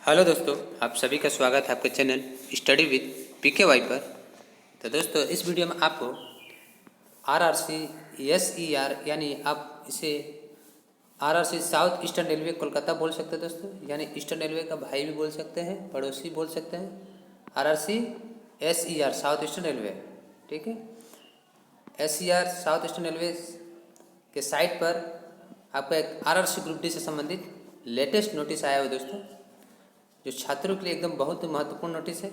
Hello दोस्तों, आप सभी का स्वागत है आपके चैनल स्टडी विद PKY पर। तो दोस्तों, इस वीडियो में आपको RRC SER यानी आप इसे RRC south eastern railway Kolkata बोल सकते हैं दोस्तों, यानी ईस्टर्न रेलवे का भाई भी बोल सकते हैं, पड़ोसी बोल सकते हैं। RRC SER south eastern railway, ठीक है। SER साउथ ईस्टर्न रेलवे के साइट पर आपका एक RRC ग्रुप डी से संबंधित लेटेस्ट नोटिस आया हुआ दोस्तों, जो छात्रों के लिए एकदम बहुत महत्वपूर्ण नोटिस है।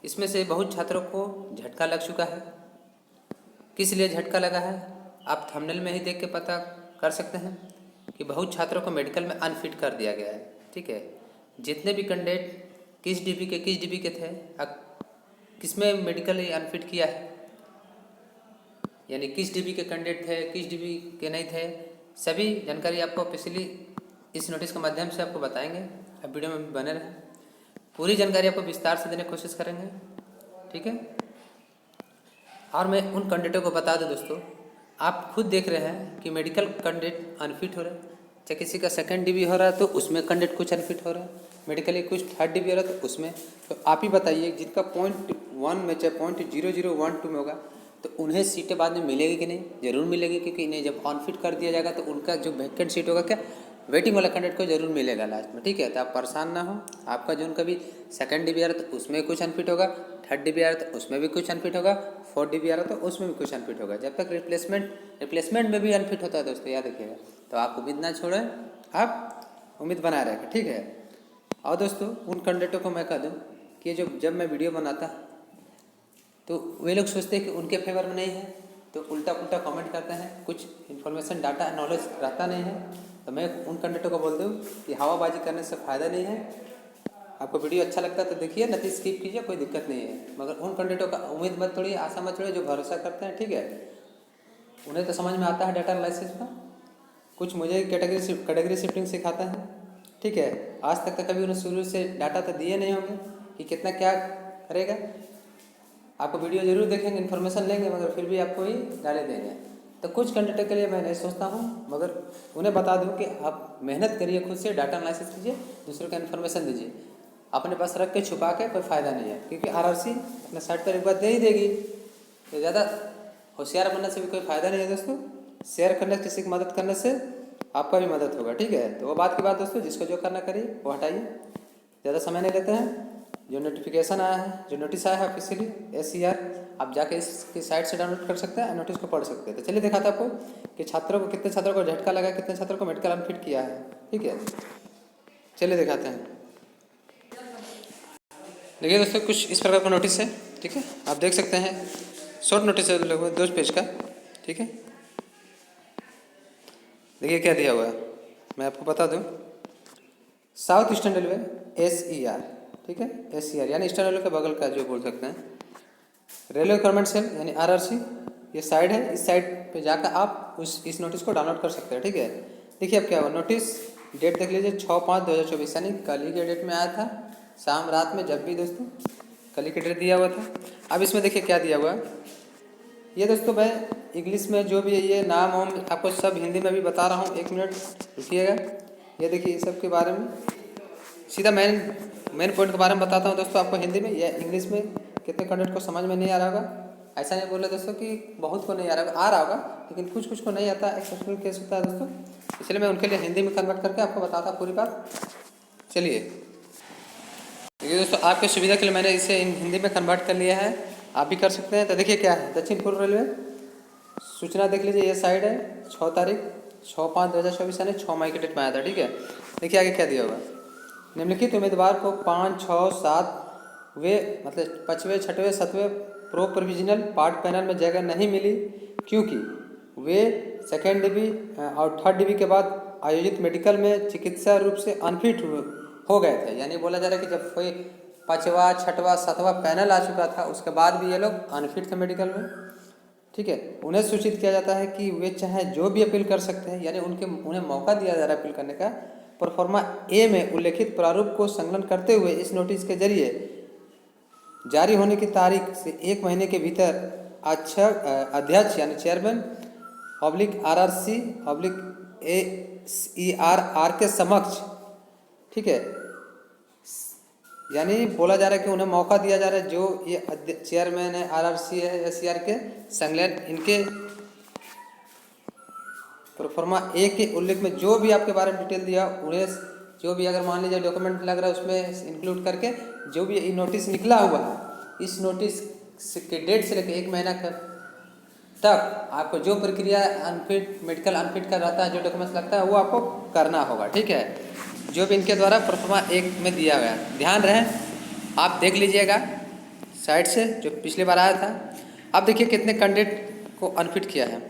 इसमें से बहुत छात्रों को झटका लग चुका है। किस लिए झटका लगा है आप थंबनेल में ही देख के पता कर सकते हैं कि बहुत छात्रों को मेडिकल में अनफिट कर दिया गया है, ठीक है। जितने भी कैंडिडेट किस डीबी के थे, किस में मेडिकल अनफिट किया है, यानी किस डीबी के कैंडिडेट थे, किस डीबी के नहीं थे, सभी जानकारी आपको ऑफिशियली इस नोटिस के माध्यम से आपको बताएंगे। अब वीडियो में बने रहें, पूरी जानकारी आपको विस्तार से देने की कोशिश करेंगे, ठीक है। और मैं उन कैंडिडेटों को बता दूं दोस्तों, आप खुद देख रहे हैं कि मेडिकल कैंडिडेट अनफिट हो रहे हैं। चाहे किसी का सेकंड डीबी हो रहा है तो उसमें कैंडिडेट कुछ अनफिट हो रहा है, मेडिकली कुछ थर्ड डीबी हो रहा है तो उसमें। तो आप ही बताइए, जिनका 0.1 में चाहे 0.0012 में होगा तो उन्हें सीटें बाद में मिलेगी कि नहीं? जरूर मिलेगी, क्योंकि इन्हें जब अनफिट कर दिया जाएगा तो उनका जो वैकेंट सीट होगा क्या वेटिंग वाला कैंडिडेट को जरूर मिलेगा लास्ट में, ठीक है। तो आप परेशान ना हो। आपका जो उनका भी सेकंड डीबी आ रहा तो उसमें कुछ अनफिट होगा, थर्ड डीबी आ रहा तो उसमें भी कुछ अनफिट होगा, फोर्थ डीबी आ रहा तो उसमें भी कुछ अनफिट होगा। जब तक रिप्लेसमेंट में भी अनफिट होता है दोस्तों, याद रखिएगा। तो आप उम्मीद ना छोड़ें, आप उम्मीद बनाए रखें, ठीक है। और दोस्तों, उन कैंडिडेटों को मैं कह दूँ कि जब मैं वीडियो बनाता तो वे लोग सोचते हैं कि उनके फेवर में नहीं है, तो उल्टा पुल्टा कमेंट करते हैं, कुछ इन्फॉर्मेशन डाटा नॉलेज रहता नहीं है। तो मैं उन कैंडिडेटों को बोल दूँ कि हवाबाजी करने से फ़ायदा नहीं है। आपको वीडियो अच्छा लगता है तो देखिए, नहीं तो स्किप कीजिए, कोई दिक्कत नहीं है। मगर उन कैंडिडेटों का उम्मीद मत तोड़िए, आशा मत छोड़िए जो भरोसा करते हैं, ठीक है। उन्हें तो समझ में आता है डाटा एनालिसिस का, कुछ मुझे कैटेगरी शिफ्टिंग सिखाता है, ठीक है। आज तक तो कभी उन्हें शुरू से डाटा तो दिए नहीं होंगे कि कितना क्या करेगा। आपको वीडियो जरूर देखेंगे, इन्फॉर्मेशन लेंगे, मगर फिर भी आपको ही गाली देंगे। तो कुछ कैंडिडेट के लिए मैं नहीं सोचता हूँ, मगर उन्हें बता दूँ कि आप मेहनत करिए, खुद से डाटा एनालिसिस कीजिए, दूसरों को इन्फॉर्मेशन दीजिए। अपने पास रख के छुपा के कोई फ़ायदा नहीं है, क्योंकि RRC अपने साइट पर एक बार दे ही देगी। तो ज़्यादा होशियार बनने से भी कोई फ़ायदा नहीं है दोस्तों। शेयर करने से, किसी की मदद करने से आपका भी मदद होगा, ठीक है। तो वो बात की बात दोस्तों, जिसको जो करना करिए, वो हटाइए। ज़्यादा समय नहीं लेते हैं। जो नोटिफिकेशन आया है, जो नोटिस आया है ऑफिशियली SER, आप जाके इसकी साइट से डाउनलोड कर सकते हैं, नोटिस को पढ़ सकते हैं। तो चलिए दिखाता आपको कि कितने छात्रों को झटका लगा, कितने छात्रों को मेडिकल अनफिट किया है, ठीक है। चलिए दिखाते हैं। देखिए दोस्तों, कुछ इस प्रकार का नोटिस है, ठीक है। आप देख सकते हैं, शॉर्ट नोटिस है, लगभग 2 पेज का, ठीक है। देखिए क्या दिया हुआ है, मैं आपको बता दूं। साउथ ईस्टर्न रेलवे SER, ठीक है। SER यानी ईस्टर्न रेलवे के बगल का जो बोल सकते हैं, रेलवे गवर्नमेंट सेल यानी RRC, ये साइट है। इस साइट पे जाकर आप इस नोटिस को डाउनलोड कर सकते हैं, ठीक है। देखिए अब क्या हुआ, नोटिस डेट देख लीजिए, 6/5/2024, यानी कल ही के डेट में आया था, शाम रात में, जब भी दोस्तों कल ही के डेट दिया हुआ था। अब इसमें देखिए क्या दिया हुआ है। ये दोस्तों मैं इंग्लिश में जो भी ये नाम वाम आपको सब हिंदी में भी बता रहा हूँ, 1 मिनट रुकिएगा। ये देखिए इस सब के बारे में सीधा मेन पॉइंट के बारे में बताता हूँ दोस्तों आपको हिंदी में। या इंग्लिश में कितने कैंडिडेट को समझ में नहीं आ रहा होगा, ऐसा नहीं बोल रहे दोस्तों कि बहुत को नहीं आ रहा होगा, लेकिन कुछ को नहीं आता, एक्सेप्शनल केस होता है दोस्तों। इसलिए मैं उनके लिए हिंदी में कन्वर्ट करके आपको बताता पूरी बात। चलिए देखिए दोस्तों, आपके सुविधा के लिए मैंने इसे हिंदी में कन्वर्ट कर लिया है, आप भी कर सकते हैं। तो देखिए क्या है, दक्षिण पूर्व रेलवे सूचना देख लीजिए, ये साइड है, 6 तारीख 6/5/2024 यानी 6 मई के डेट में आया था, ठीक है। देखिए आगे क्या दिया होगा, निम्नलिखित उम्मीदवार को 5, 6, 7 वे मतलब 5वें, 6वें, 7वें प्रो प्रोविजनल पार्ट पैनल में जगह नहीं मिली, क्योंकि वे सेकेंड डीबी और थर्ड डीबी के बाद आयोजित मेडिकल में चिकित्सा रूप से अनफिट हो गए थे। यानी बोला जा रहा है कि जब कोई 5वां, 6वां, 7वां पैनल आ चुका था, उसके बाद भी ये लोग अनफिट थे मेडिकल में, ठीक है। उन्हें सूचित किया जाता है कि वे चाहे जो भी अपील कर सकते हैं, यानी उन्हें मौका दिया जा रहा है अपील करने का। प्रोफार्मा A में उल्लेखित प्रारूप को संकलन करते हुए इस नोटिस के जरिए जारी होने की तारीख से 1 महीने के भीतर अध्यक्ष यानी चेयरमैन RRC SER के समक्ष, ठीक है, यानी बोला जा रहा है कि उन्हें मौका दिया जा रहा है, जो ये चेयरमैन है RRC है SCR के संलग्न, इनके प्रोफार्मा ए के उल्लेख में जो भी आपके बारे में डिटेल दिया उन्हें, जो भी अगर मान लीजिए डॉक्यूमेंट लग रहा है उसमें इंक्लूड करके जो भी नोटिस निकला हुआ है, इस नोटिस के डेट से लेकर 1 महीना तक आपको जो प्रक्रिया अनफिट मेडिकल अनफिट का रहता है, जो डॉक्यूमेंट्स लगता है वो आपको करना होगा। ठीक है, जो भी इनके द्वारा प्रोफार्मा 1 में दिया गया, ध्यान रहे आप देख लीजिएगा साइड से जो पिछली बार आया था। अब देखिए कितने कैंडिडेट को अनफिट किया है,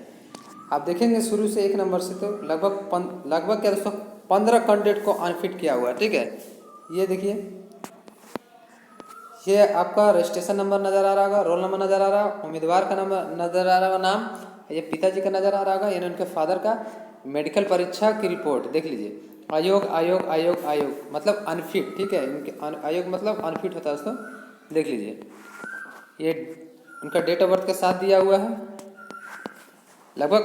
आप देखेंगे शुरू से 1 नंबर से तो लगभग क्या दोस्तों 15 कैंडिडेट को अनफिट किया हुआ है। ठीक है, ये देखिए, ये आपका रजिस्ट्रेशन नंबर नज़र आ रहा होगा, रोल नंबर नज़र आ रहा है, उम्मीदवार का नंबर नज़र आ रहा होगा, नाम, ये पिताजी का नज़र आ रहा होगा, यानी उनके फादर का, मेडिकल परीक्षा की रिपोर्ट देख लीजिए, आयोग आयोग आयोग आयोग मतलब अनफिट। ठीक है, इनके आयोग मतलब अनफिट होता है दोस्तों, देख लीजिए, ये उनका डेट ऑफ बर्थ के साथ दिया हुआ है, लगभग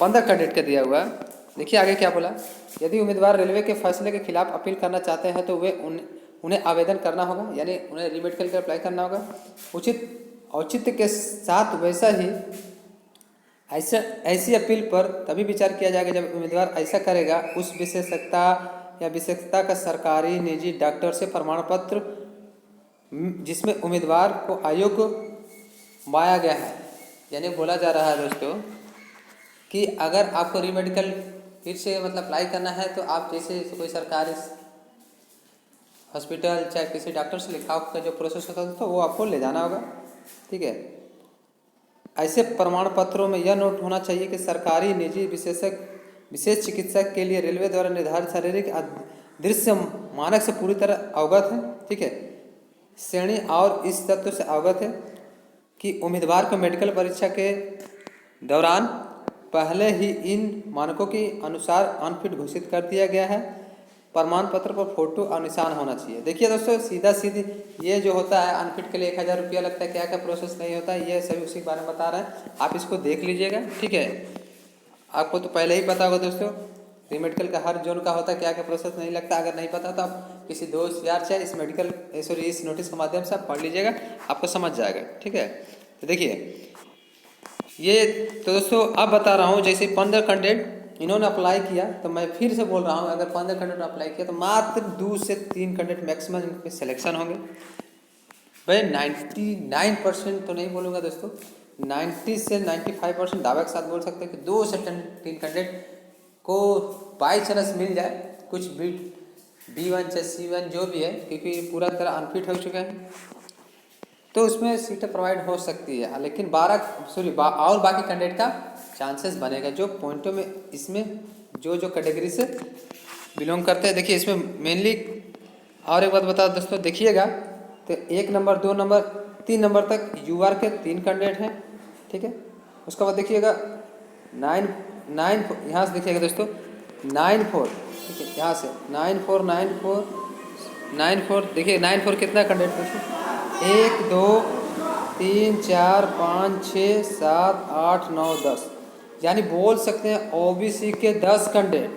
15 कैंडिडेट का दिया हुआ है। देखिए आगे क्या बोला, यदि उम्मीदवार रेलवे के फैसले के खिलाफ अपील करना चाहते हैं तो वे उन्हें आवेदन करना होगा, यानी उन्हें रीमेडिकल के अप्लाई करना होगा। उचित औचित्य के साथ वैसा ही ऐसी अपील पर तभी विचार किया जाएगा जब उम्मीदवार ऐसा करेगा उस विशेषज्ञता या विशेषज्ञता का सरकारी निजी डॉक्टर से प्रमाण पत्र जिसमें उम्मीदवार को आयोग माया गया है। यानी बोला जा रहा है दोस्तों कि अगर आपको रीमेडिकल फिर से मतलब अप्लाई करना है तो आप जैसे कोई सरकारी हॉस्पिटल चाहे किसी डॉक्टर से लिखा का जो प्रोसेस होता है तो वो आपको ले जाना होगा। ठीक है, ऐसे प्रमाण पत्रों में यह नोट होना चाहिए कि सरकारी निजी विशेष चिकित्सक के लिए रेलवे द्वारा निर्धारित शारीरिक दृश्य मानक से पूरी तरह अवगत है। ठीक है, श्रेणी और इस तत्व से अवगत है कि उम्मीदवार को मेडिकल परीक्षा के दौरान पहले ही इन मानकों के अनुसार अनफिट घोषित कर दिया गया है। प्रमाण पत्र पर फोटो और निशान होना चाहिए। देखिए दोस्तों सीधा सीधी ये जो होता है अनफिट के लिए 1000 रुपया लगता है, क्या क्या प्रोसेस नहीं होता है, ये सभी उसी के बारे में बता रहे हैं, आप इसको देख लीजिएगा। ठीक है, आपको तो पहले ही पता होगा दोस्तों रीमेडिकल का हर जोन का होता है, क्या क्या प्रोसेस नहीं लगता। अगर नहीं पता तो आप किसी दोस्त यार चाहे इस नोटिस के माध्यम से आप पढ़ लीजिएगा, आपको समझ जाएगा। ठीक है, तो देखिए ये तो दोस्तों अब बता रहा हूँ, जैसे 15 कैंडिडेट इन्होंने अप्लाई किया, तो मैं फिर से बोल रहा हूँ अगर 15 कैंडिडेट अप्लाई किया तो मात्र 2 से 3 कैंडिडेट मैक्सिमम इनके सिलेक्शन होंगे। भाई 99% तो नहीं बोलूँगा दोस्तों, 90 से 95% दावे के साथ बोल सकते हैं कि 2 से 3 कैंडिडेट को बाई चांस मिल जाए कुछ B1 चाहे C1 जो भी है, क्योंकि पूरा तरह अनफिट हो चुके हैं तो उसमें सीटें प्रोवाइड हो सकती है। लेकिन और बाकी कैंडिडेट का चांसेस बनेगा जो पॉइंटों में इसमें जो कैटेगरी से बिलोंग करते हैं। देखिए इसमें मेनली और एक बात बता दोस्तों, देखिएगा तो 1 नंबर 2 नंबर 3 नंबर तक UR के 3 कैंडिडेट हैं। ठीक है, उसके बाद देखिएगा 9 यहाँ से देखिएगा दोस्तों 9-4। ठीक है, यहाँ से 9-4 देखिए 9-4 कितना कैंडिडेट दोस्तों, 1 2 3 4 5 6 7 8 9 10, यानी बोल सकते हैं OBC के 10 कैंडिडेट,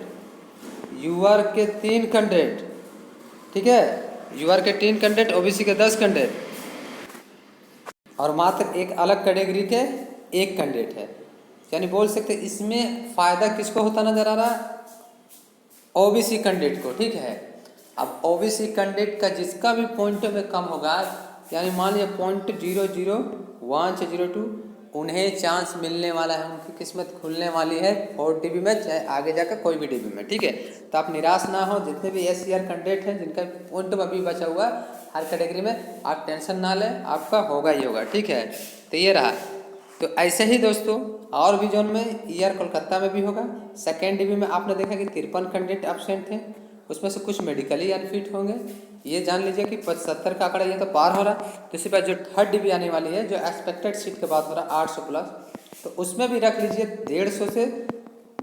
UR के 3 कैंडिडेट। ठीक है, UR के 3 कैंडिडेट, OBC के 10 कैंडिडेट और मात्र एक अलग कैटेगरी के 1 कैंडिडेट है। यानी बोल सकते हैं इसमें फ़ायदा किसको होता नज़र आ रहा है, OBC कैंडिडेट को। ठीक है, अब OBC कैंडिडेट का जिसका भी पॉइंट में कम होगा, यानी मान लीजिए .001 से 02, उन्हें चांस मिलने वाला है, उनकी किस्मत खुलने वाली है 4 DB में, चाहे आगे जाकर कोई भी DB में। ठीक है, तो आप निराश ना हो, जितने भी SCR कैंडिडेट हैं जिनका पॉइंट अभी बचा हुआ हर कैटेगरी में, आप टेंशन ना लें, आपका होगा ही होगा। ठीक है, तो ये रहा। तो ऐसे ही दोस्तों और भी जोन में ER कोलकाता में भी होगा। सेकेंड DB में आपने देखा कि 53 कैंडिडेट एब्सेंट थे, उसमें से कुछ मेडिकली अनफिट होंगे। ये जान लीजिए कि 75 का आंकड़ा ये तो पार हो रहा है। दूसरी बात जो थर्ड DB आने वाली है, जो एक्सपेक्टेड सीट के बात हो रहा है 800 प्लस, तो उसमें भी रख लीजिए 150 से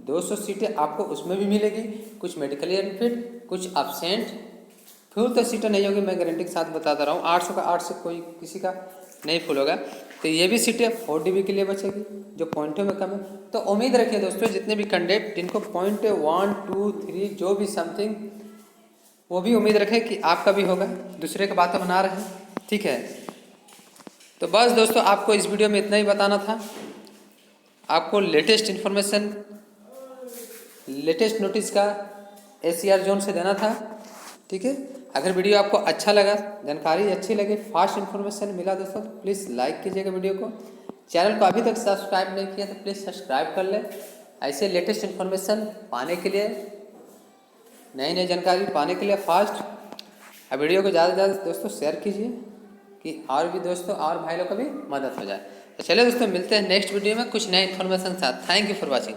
200 सीटें आपको उसमें भी मिलेगी। कुछ मेडिकली अनफिट, कुछ एब्सेंट, फुल तो सीटें नहीं होगी, मैं गारंटी के साथ बताता रहा हूँ। 800 का 8 से कोई किसी का नहीं फुल होगा, तो ये भी सीटें 4 DB के लिए बचेगी जो पॉइंटों में कम है। तो उम्मीद रखिए दोस्तों जितने भी कैंडिडेट जिनको .1 2 3 जो भी समथिंग वो भी उम्मीद रखें कि आपका भी होगा, दूसरे की बातें बना रहे हैं, ठीक है। तो बस दोस्तों आपको इस वीडियो में इतना ही बताना था, आपको लेटेस्ट इन्फॉर्मेशन, लेटेस्ट नोटिस का SCR जोन से देना था, ठीक है। अगर वीडियो आपको अच्छा लगा, जानकारी अच्छी लगे, फास्ट इन्फॉर्मेशन मिला दोस्तों, तो प्लीज़ लाइक कीजिएगा वीडियो को। चैनल को अभी तक सब्सक्राइब नहीं किया तो प्लीज़ सब्सक्राइब कर लें। ऐसे लेटेस्ट इन्फॉर्मेशन पाने के लिए, नई नई जानकारी पाने के लिए फास्ट, अब वीडियो को ज़्यादा से ज़्यादा दोस्तों शेयर कीजिए कि और भी दोस्तों और भाई लोग को भी मदद हो जाए। तो चलिए दोस्तों मिलते हैं नेक्स्ट वीडियो में कुछ नए इन्फॉर्मेशन के साथ। Thank you for watching.